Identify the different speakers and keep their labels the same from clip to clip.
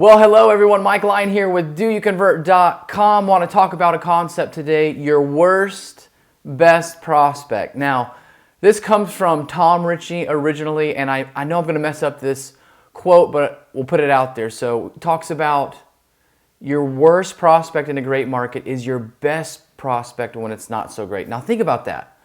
Speaker 1: Well, hello everyone. Mike Lyon here with DoYouConvert.com. Want to talk about a concept today, your worst best prospect. Now, this comes from Tom Ritchie originally, and I know I'm going to mess up this quote, but we'll put it out there. So it talks about your worst prospect in a great market is your best prospect when it's not so great. Now think about that.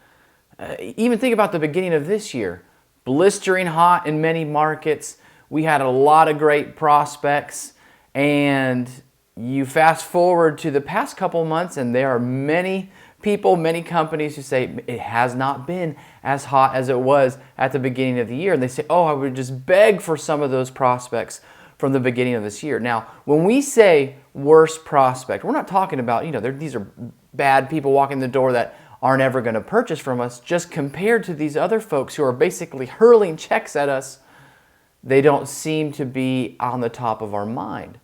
Speaker 1: Even think about the beginning of this year. Blistering hot in many markets. We had a lot of great prospects, and you fast forward to the past couple months and there are many people, many companies who say it has not been as hot as it was at the beginning of the year. And they say, oh, I would just beg for some of those prospects from the beginning of this year. Now, when we say worst prospect, we're not talking about, these are bad people walking the door that aren't ever going to purchase from us. Just compared to these other folks who are basically hurling checks at us, they don't seem to be on the top of our mind.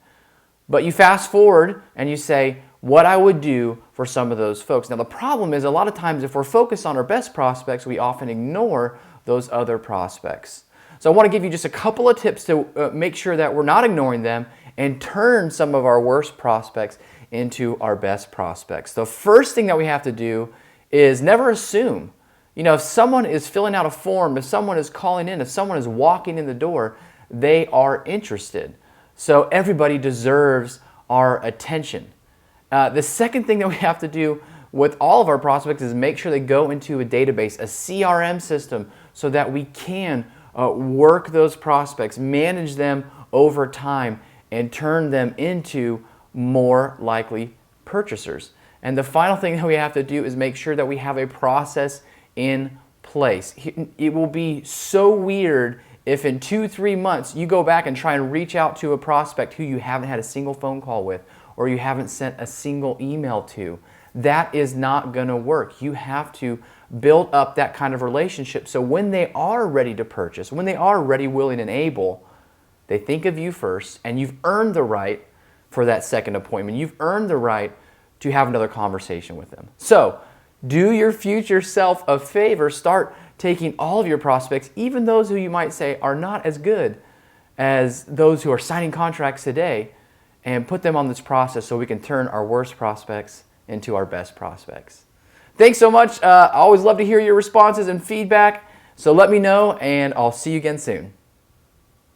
Speaker 1: But you fast forward and you say, what I would do for some of those folks. Now the problem is a lot of times if we're focused on our best prospects, we often ignore those other prospects. So I want to give you just a couple of tips to make sure that we're not ignoring them and turn some of our worst prospects into our best prospects. The first thing that we have to do is never assume. If someone is filling out a form, if someone is calling in, if someone is walking in the door, they are interested. So everybody deserves our attention. The second thing that we have to do with all of our prospects is make sure they go into a database, a CRM system, so that we can work those prospects, manage them over time, and turn them into more likely purchasers. And the final thing that we have to do is make sure that we have a process in place. It will be so weird if in 2-3 months you go back and try and reach out to a prospect who you haven't had a single phone call with or you haven't sent a single email to. That is not going to work. You have to build up that kind of relationship so when they are ready to purchase, when they are ready, willing, and able, they think of you first, and you've earned the right for that second appointment. You've earned the right to have another conversation with them. So do your future self a favor. Start taking all of your prospects, even those who you might say are not as good as those who are signing contracts today, and put them on this process so we can turn our worst prospects into our best prospects. Thanks so much. I always love to hear your responses and feedback. So let me know, and I'll see you again soon.